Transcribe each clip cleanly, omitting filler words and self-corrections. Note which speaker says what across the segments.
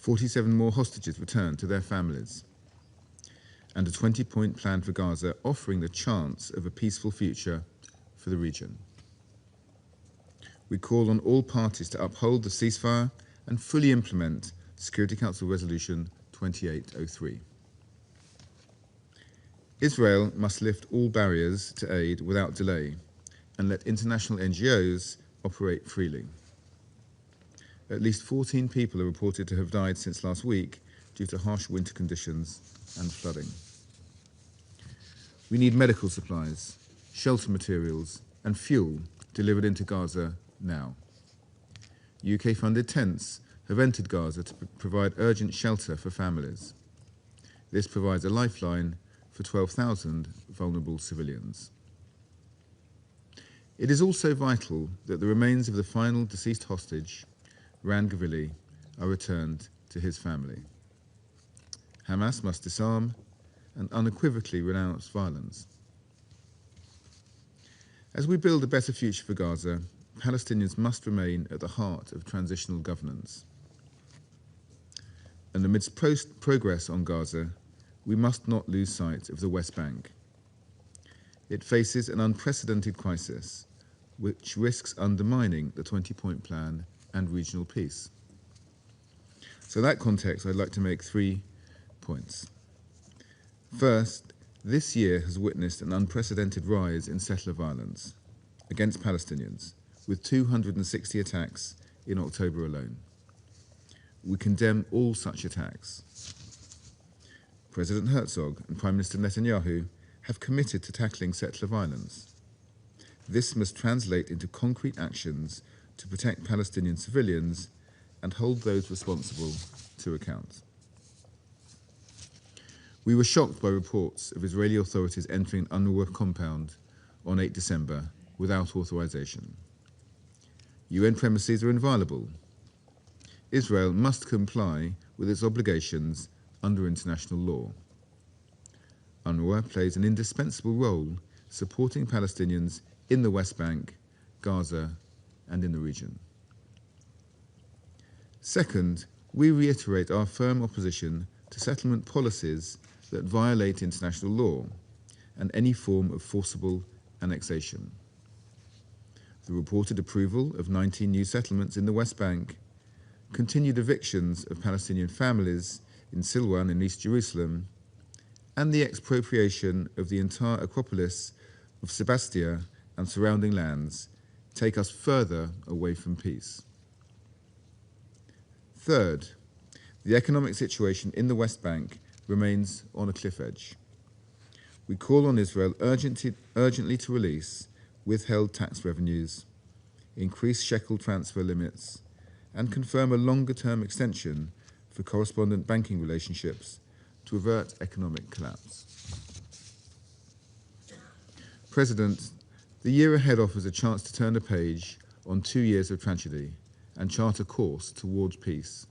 Speaker 1: 47 more hostages returned to their families, and a 20-point plan for Gaza offering the chance of a peaceful future for the region. We call on all parties to uphold the ceasefire and fully implement Security Council Resolution 2803. Israel must lift all barriers to aid without delay and let international NGOs operate freely. At least 14 people are reported to have died since last week due to harsh winter conditions and flooding. We need medical supplies, shelter materials, and fuel delivered into Gaza now. UK-funded tents have entered Gaza to provide urgent shelter for families. This provides a lifeline for 12,000 vulnerable civilians. It is also vital that the remains of the final deceased hostage, Ran Gavili, are returned to his family. Hamas must disarm and unequivocally renounce violence. As we build a better future for Gaza, Palestinians must remain at the heart of transitional governance. And amidst progress on Gaza, we must not lose sight of the West Bank. It faces an unprecedented crisis, which risks undermining the 20-point plan and regional peace. So in that context, I'd like to make 3 points. First, this year has witnessed an unprecedented rise in settler violence against Palestinians, with 260 attacks in October alone. We condemn all such attacks. President Herzog and Prime Minister Netanyahu have committed to tackling settler violence. This must translate into concrete actions to protect Palestinian civilians and hold those responsible to account. We were shocked by reports of Israeli authorities entering an UNRWA compound on 8 December without authorization. UN premises are inviolable. Israel must comply with its obligations under international law. UNRWA plays an indispensable role supporting Palestinians in the West Bank, Gaza, and in the region. Second, we reiterate our firm opposition to settlement policies that violate international law and any form of forcible annexation. The reported approval of 19 new settlements in the West Bank, continued evictions of Palestinian families in Silwan in East Jerusalem, and the expropriation of the entire Acropolis of Sebastia and surrounding lands take us further away from peace. Third, the economic situation in the West Bank remains on a cliff edge. We call on Israel urgently to release withheld tax revenues, increase shekel transfer limits, and confirm a longer-term extension for correspondent banking relationships to avert economic collapse. President, the year ahead offers a chance to turn a page on 2 years of tragedy and chart a course towards peace.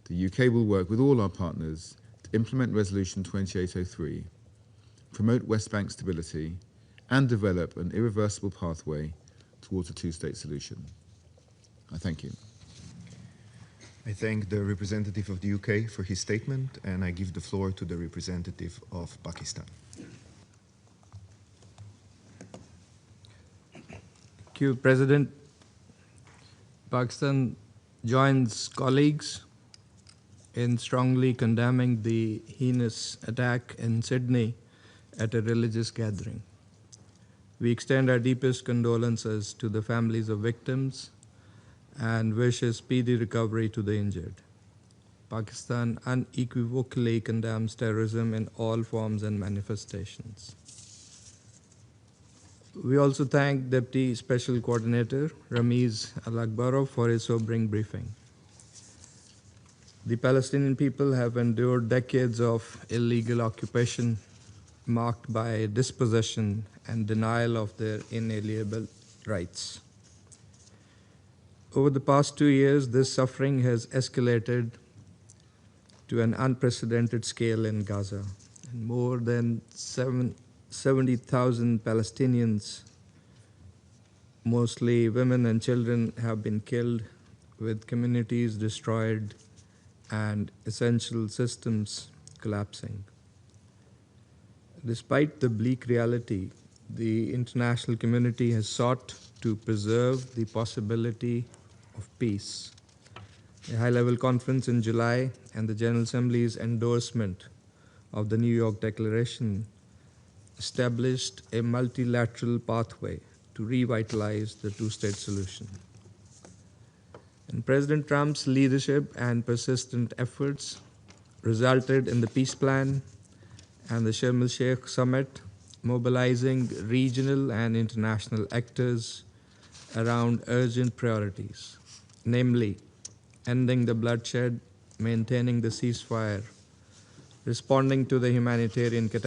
Speaker 1: The UK will work with all our partners to implement Resolution 2803, promote West Bank stability, and develop an irreversible pathway towards a two-state solution. I thank you.
Speaker 2: I thank the representative of the UK for his statement, and I give the floor to the representative of Pakistan.
Speaker 3: Thank you, President. Pakistan joins colleagues in strongly condemning the heinous attack in Sydney at a religious gathering. We extend our deepest condolences to the families of victims and wish a speedy recovery to the injured. Pakistan unequivocally condemns terrorism in all forms and manifestations. We also thank Deputy Special Coordinator Ramiz Al-Akbarov for his sobering briefing. The Palestinian people have endured decades of illegal occupation marked by dispossession and denial of their inalienable rights. Over the past 2 years, this suffering has escalated to an unprecedented scale in Gaza. And more than 70,000 Palestinians, mostly women and children, have been killed, with communities destroyed and essential systems collapsing. Despite the bleak reality, the international community has sought to preserve the possibility of peace. A high-level conference in July and the General Assembly's endorsement of the New York Declaration established a multilateral pathway to revitalize the two-state solution. And President Trump's leadership and persistent efforts resulted in the peace plan and the Sharm el-Sheikh summit, mobilizing regional and international actors around urgent priorities, namely ending the bloodshed, maintaining the ceasefire, responding to the humanitarian catastrophe,